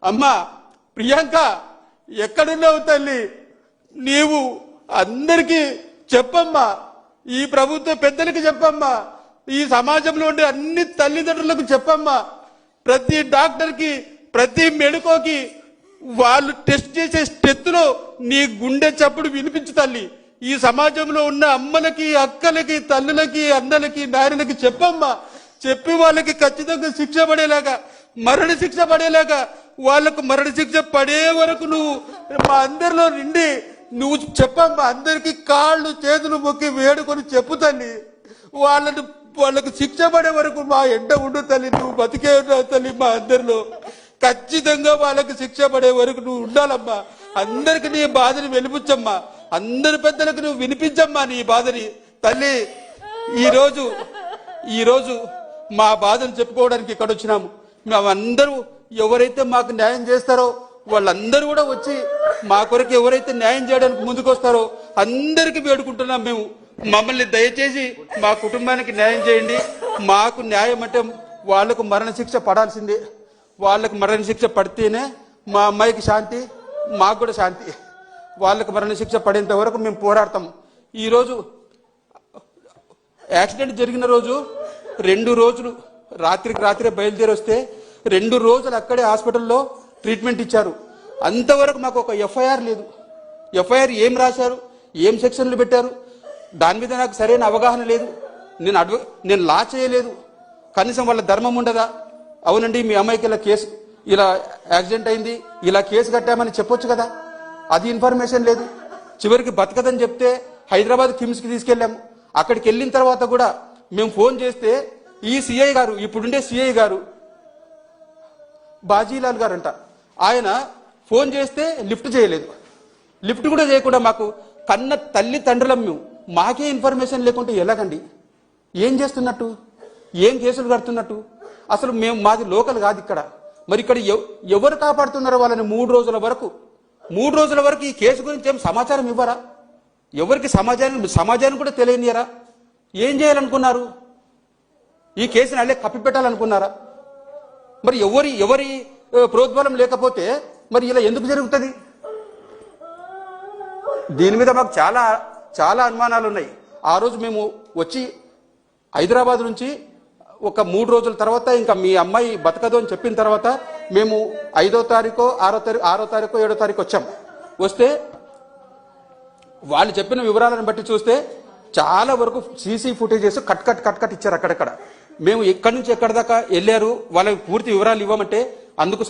అమ్మా ప్రియాంక ఎక్కడున్నావు తల్లి? నీవు అందరికీ చెప్పమ్మా, ఈ ప్రభుత్వ పెద్దలకి చెప్పమ్మా, ఈ సమాజంలో ఉండే అన్ని తల్లిదండ్రులకు చెప్పమ్మా, ప్రతి డాక్టర్కి ప్రతి మెడికోకి వాళ్ళు టెస్ట్ చేసే టెస్టులో నీ గుండె చప్పుడు వినిపించు తల్లి. ఈ సమాజంలో ఉన్న అమ్మలకి అక్కలకి తల్లులకి అన్నలకి నాయనలకి చెప్పమ్మా. చెప్పి వాళ్ళకి ఖచ్చితంగా శిక్ష పడేలాగా, మరణ శిక్ష పడేలాగా, వాళ్ళకు మరణ శిక్ష పడే వరకు నువ్వు మా అందరిలో నిండి నువ్వు చెప్పమ్మా. అందరికి కాళ్ళు చేతులు మొక్కి వేడుకొని చెప్పు తల్లి. వాళ్ళకు శిక్ష పడే వరకు మా ఎండ ఉండు తల్లి. నువ్వు బతికే ఉన్నావు తల్లి. మా అందరిలో ఖచ్చితంగా వాళ్ళకి శిక్ష పడే వరకు నువ్వు ఉండాలమ్మా. అందరికి నీ బాధని వెలిపించమ్మా. అందరి పెద్దలకు నువ్వు వినిపించమ్మా నీ బాధని తల్లి. ఈరోజు మా బాధను చెప్పుకోవడానికి ఇక్కడ వచ్చినాము. మేమందరూ ఎవరైతే మాకు న్యాయం చేస్తారో వాళ్ళందరూ కూడా వచ్చి మా కొరకు ఎవరైతే న్యాయం చేయడానికి ముందుకు వస్తారో అందరికీ వేడుకుంటున్నాం మేము. మమ్మల్ని దయచేసి మా కుటుంబానికి న్యాయం చేయండి. మాకు న్యాయం అంటే వాళ్లకు మరణశిక్ష పడాల్సిందే. వాళ్ళకు మరణశిక్ష పడితేనే మా అమ్మాయికి శాంతి, మాకు కూడా శాంతి. వాళ్ళకు మరణశిక్ష పడేంత వరకు మేము పోరాడతాం. ఈరోజు యాక్సిడెంట్ జరిగిన రోజు 2 రోజులు రాత్రికి రాత్రే బయలుదేరి వస్తే 2 రోజులు అక్కడే హాస్పిటల్లో ట్రీట్మెంట్ ఇచ్చారు. అంతవరకు మాకు ఒక ఎఫ్ఐఆర్ లేదు. ఎఫ్ఐఆర్ ఏం రాశారు, ఏం సెక్షన్లు పెట్టారు, దాని మీద నాకు సరైన అవగాహన లేదు. నేను లా చేయలేదు. కనీసం వాళ్ళ ధర్మం ఉండదా? అవునండి మీ అమ్మాయికి ఇలా యాక్సిడెంట్ అయింది, ఇలా కేసు కట్టామని చెప్పొచ్చు కదా. అది ఇన్ఫర్మేషన్ లేదు. చివరికి బతకదని చెప్తే హైదరాబాద్ కిమ్స్కి తీసుకెళ్ళాము. అక్కడికి వెళ్ళిన తర్వాత కూడా మేము ఫోన్ చేస్తే ఈ సిఐ గారు, ఇప్పుడుండే సిఐ గారు బాజీలాల్ గారు అంట, ఆయన ఫోన్ చేస్తే లిఫ్ట్ చేయలేదు. లిఫ్ట్ కూడా చేయకుండా మాకు కన్న తల్లి తండ్రులం మేము. మాకే ఇన్ఫర్మేషన్ లేకుంటే ఎలాగండి? ఏం చేస్తున్నట్టు? ఏం కేసులు కడుతున్నట్టు? అసలు మాది లోకల్ కాదు ఇక్కడ. మరి ఇక్కడ ఎవరు కాపాడుతున్నారో వాళ్ళని 3 రోజుల వరకు ఈ కేసు గురించి ఏం సమాచారం ఇవ్వరా? ఎవరికి సమాజాన్ని కూడా తెలియనియరా? ఏం చేయాలనుకున్నారు? ఈ కేసుని అల్లే కప్పిపెట్టాలనుకున్నారా? మరి ఎవరి ప్రోద్బలం లేకపోతే మరి ఇలా ఎందుకు జరుగుతుంది? దీని మీద మాకు చాలా చాలా అనుమానాలు ఉన్నాయి. ఆ రోజు మేము వచ్చి హైదరాబాద్ నుంచి ఒక 3 రోజుల తర్వాత ఇంకా మీ అమ్మాయి బతకదు అని చెప్పిన తర్వాత మేము 5వ తారీఖు 6వ తారీఖు 7వ తారీఖు వచ్చాం. వస్తే వాళ్ళు చెప్పిన వివరాలను బట్టి చూస్తే చాలా వరకు సీసీ ఫుటేజెస్ కట్ ఇచ్చారు అక్కడక్కడ. మేము ఎక్కడి నుంచి ఎక్కడి దాకా వెళ్ళారు వాళ్ళకి పూర్తి వివరాలు ఇవ్వమంటే అందుకు